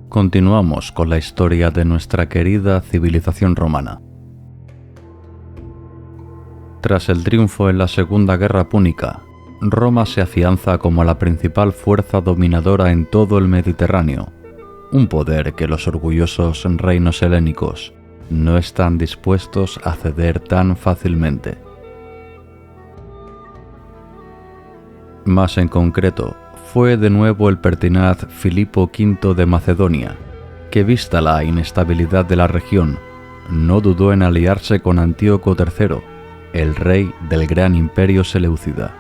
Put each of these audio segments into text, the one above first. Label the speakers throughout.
Speaker 1: Continuamos con la historia de nuestra querida civilización romana. Tras el triunfo en la Segunda Guerra Púnica, Roma se afianza como la principal fuerza dominadora en todo el Mediterráneo, un poder que los orgullosos reinos helénicos no están dispuestos a ceder tan fácilmente. Más en concreto, fue de nuevo el pertinaz Filipo V de Macedonia, que vista la inestabilidad de la región, no dudó en aliarse con Antíoco III, el rey del gran imperio seleucida.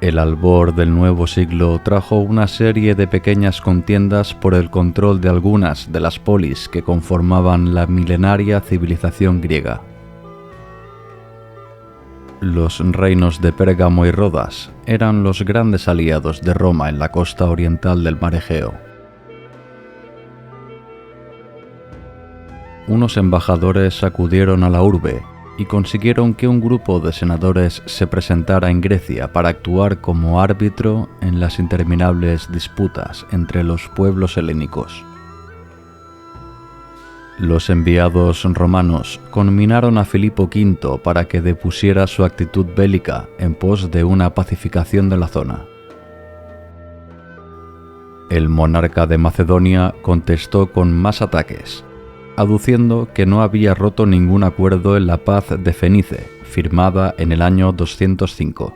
Speaker 1: El albor del nuevo siglo trajo una serie de pequeñas contiendas por el control de algunas de las polis que conformaban la milenaria civilización griega. Los reinos de Pérgamo y Rodas eran los grandes aliados de Roma en la costa oriental del mar Egeo. Unos embajadores acudieron a la urbe y consiguieron que un grupo de senadores se presentara en Grecia para actuar como árbitro en las interminables disputas entre los pueblos helénicos. Los enviados romanos conminaron a Filipo V para que depusiera su actitud bélica en pos de una pacificación de la zona. El monarca de Macedonia contestó con más ataques, aduciendo que no había roto ningún acuerdo en la paz de Fenice, firmada en el año 205.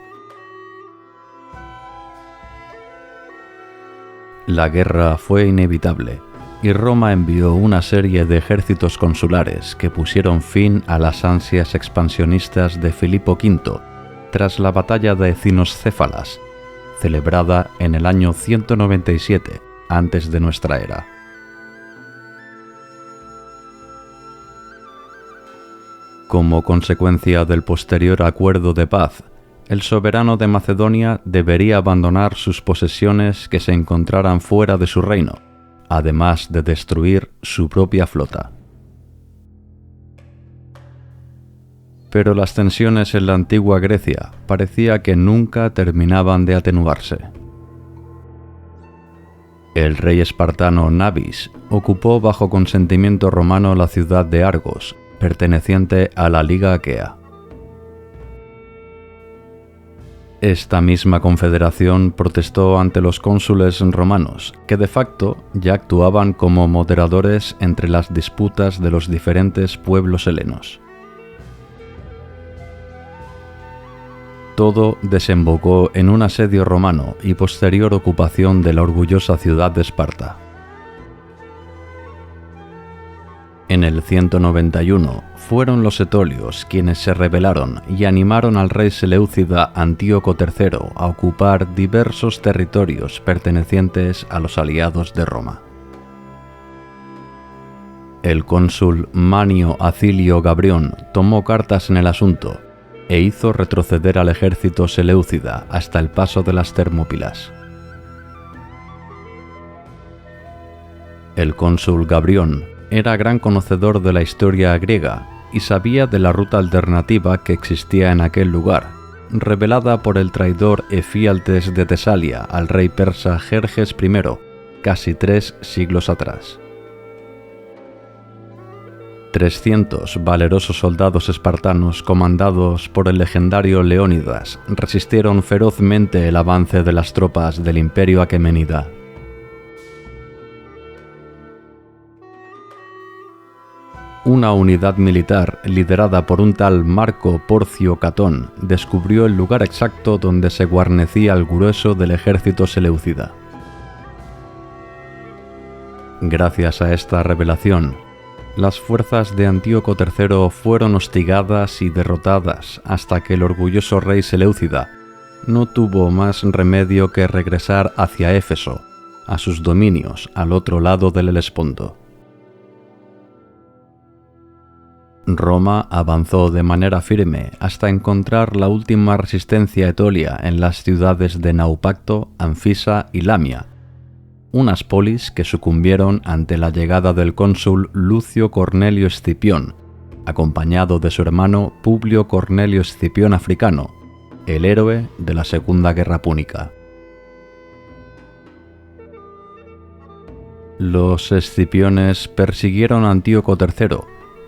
Speaker 1: La guerra fue inevitable, y Roma envió una serie de ejércitos consulares que pusieron fin a las ansias expansionistas de Filipo V tras la batalla de Cinoscéfalas, celebrada en el año 197 antes de nuestra era. Como consecuencia del posterior acuerdo de paz, el soberano de Macedonia debería abandonar sus posesiones que se encontraran fuera de su reino, además de destruir su propia flota. Pero las tensiones en la antigua Grecia parecía que nunca terminaban de atenuarse. El rey espartano Nabis ocupó bajo consentimiento romano la ciudad de Argos, perteneciente a la Liga Aquea. Esta misma confederación protestó ante los cónsules romanos, que de facto ya actuaban como moderadores entre las disputas de los diferentes pueblos helenos. Todo desembocó en un asedio romano y posterior ocupación de la orgullosa ciudad de Esparta. En el 191 fueron los etolios quienes se rebelaron y animaron al rey seleucida Antíoco III a ocupar diversos territorios pertenecientes a los aliados de Roma. El cónsul Manio Acilio Gabrión tomó cartas en el asunto e hizo retroceder al ejército seleucida hasta el paso de las Termópilas. El cónsul Gabrión era gran conocedor de la historia griega y sabía de la ruta alternativa que existía en aquel lugar, revelada por el traidor Efíaltes de Tesalia al rey persa Jerjes I, casi 3 siglos atrás. 300 valerosos soldados espartanos comandados por el legendario Leónidas resistieron ferozmente el avance de las tropas del Imperio Aqueménida. Una unidad militar liderada por un tal Marco Porcio Catón descubrió el lugar exacto donde se guarnecía el grueso del ejército seleucida. Gracias a esta revelación, las fuerzas de Antíoco III fueron hostigadas y derrotadas hasta que el orgulloso rey seleucida no tuvo más remedio que regresar hacia Éfeso, a sus dominios al otro lado del Helesponto. Roma avanzó de manera firme hasta encontrar la última resistencia etolia en las ciudades de Naupacto, Anfisa y Lamia, unas polis que sucumbieron ante la llegada del cónsul Lucio Cornelio Escipión, acompañado de su hermano Publio Cornelio Escipión Africano, el héroe de la Segunda Guerra Púnica. Los escipiones persiguieron a Antíoco III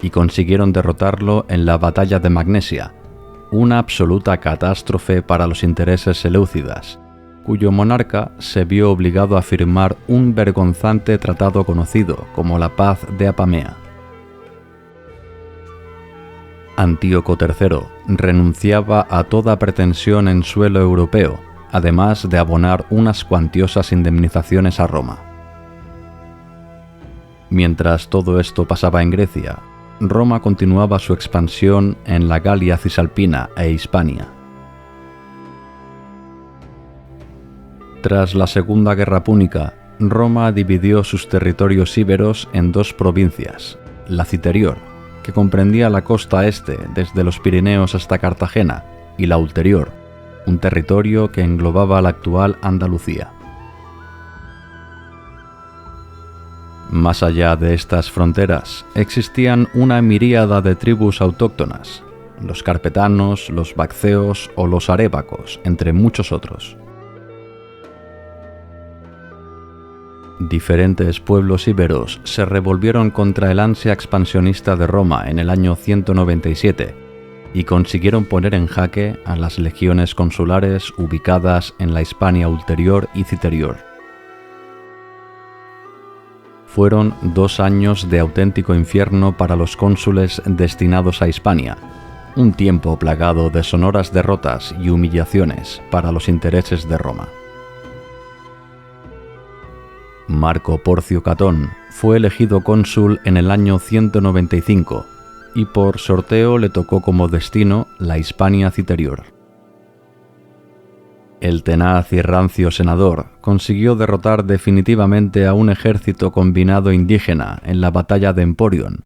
Speaker 1: y consiguieron derrotarlo en la batalla de Magnesia, una absoluta catástrofe para los intereses seleucidas, cuyo monarca se vio obligado a firmar un vergonzante tratado conocido como la Paz de Apamea. Antíoco III renunciaba a toda pretensión en suelo europeo, además de abonar unas cuantiosas indemnizaciones a Roma. Mientras todo esto pasaba en Grecia, Roma continuaba su expansión en la Galia Cisalpina e Hispania. Tras la Segunda Guerra Púnica, Roma dividió sus territorios íberos en dos provincias, la Citerior, que comprendía la costa este desde los Pirineos hasta Cartagena, y la Ulterior, un territorio que englobaba la actual Andalucía. Más allá de estas fronteras, existían una miríada de tribus autóctonas, los carpetanos, los bacceos o los arébacos, entre muchos otros. Diferentes pueblos íberos se revolvieron contra el ansia expansionista de Roma en el año 197 y consiguieron poner en jaque a las legiones consulares ubicadas en la Hispania Ulterior y Citerior. Fueron 2 años de auténtico infierno para los cónsules destinados a Hispania, un tiempo plagado de sonoras derrotas y humillaciones para los intereses de Roma. Marco Porcio Catón fue elegido cónsul en el año 195 y por sorteo le tocó como destino la Hispania Citerior. El tenaz y rancio senador consiguió derrotar definitivamente a un ejército combinado indígena en la batalla de Emporion,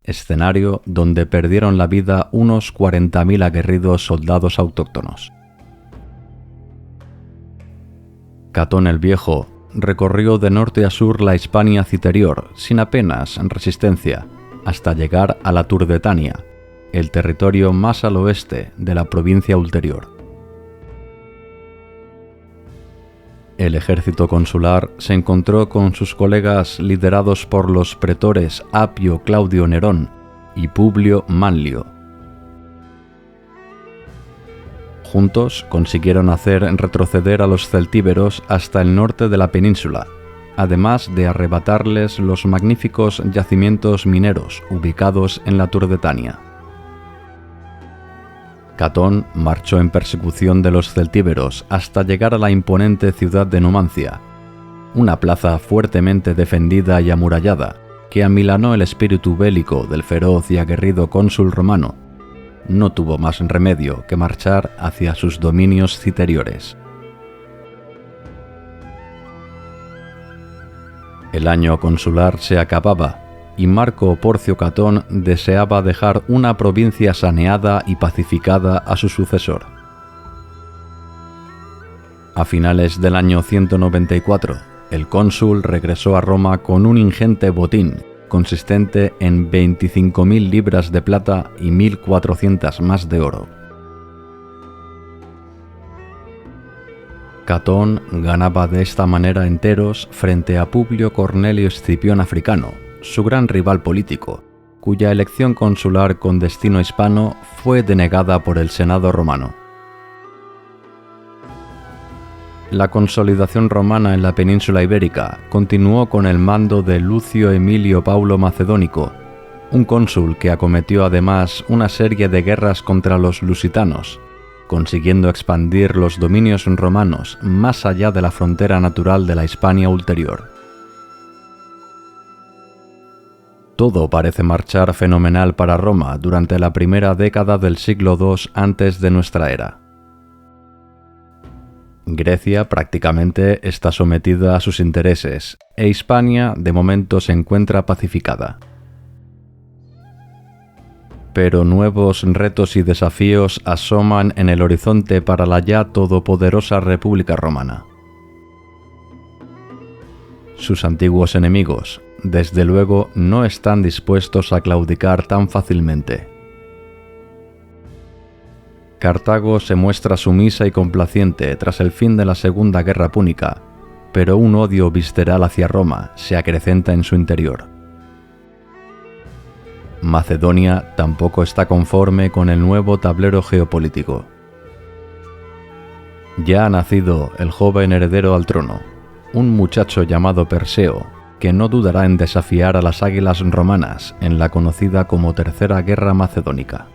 Speaker 1: escenario donde perdieron la vida unos 40.000 aguerridos soldados autóctonos. Catón el Viejo recorrió de norte a sur la Hispania Citerior sin apenas resistencia, hasta llegar a la Turdetania, el territorio más al oeste de la provincia Ulterior. El ejército consular se encontró con sus colegas liderados por los pretores Apio Claudio Nerón y Publio Manlio. Juntos consiguieron hacer retroceder a los celtíberos hasta el norte de la península, además de arrebatarles los magníficos yacimientos mineros ubicados en la Turdetania. Catón marchó en persecución de los celtíberos hasta llegar a la imponente ciudad de Numancia, una plaza fuertemente defendida y amurallada que amilanó el espíritu bélico del feroz y aguerrido cónsul romano. No tuvo más remedio que marchar hacia sus dominios citeriores. El año consular se acababa y Marco Porcio Catón deseaba dejar una provincia saneada y pacificada a su sucesor. A finales del año 194, el cónsul regresó a Roma con un ingente botín consistente en 25.000 libras de plata y 1.400 más de oro. Catón ganaba de esta manera enteros frente a Publio Cornelio Escipión Africano, su gran rival político, cuya elección consular con destino hispano fue denegada por el Senado romano. La consolidación romana en la península ibérica continuó con el mando de Lucio Emilio Paulo Macedónico, un cónsul que acometió además una serie de guerras contra los lusitanos, consiguiendo expandir los dominios romanos más allá de la frontera natural de la Hispania Ulterior. Todo parece marchar fenomenal para Roma durante la primera década del siglo II antes de nuestra era. Grecia prácticamente está sometida a sus intereses e Hispania de momento se encuentra pacificada. Pero nuevos retos y desafíos asoman en el horizonte para la ya todopoderosa República Romana. Sus antiguos enemigos, desde luego, no están dispuestos a claudicar tan fácilmente. Cartago se muestra sumisa y complaciente tras el fin de la Segunda Guerra Púnica, pero un odio visceral hacia Roma se acrecenta en su interior. Macedonia tampoco está conforme con el nuevo tablero geopolítico. Ya ha nacido el joven heredero al trono, un muchacho llamado Perseo, que no dudará en desafiar a las águilas romanas en la conocida como Tercera Guerra Macedónica.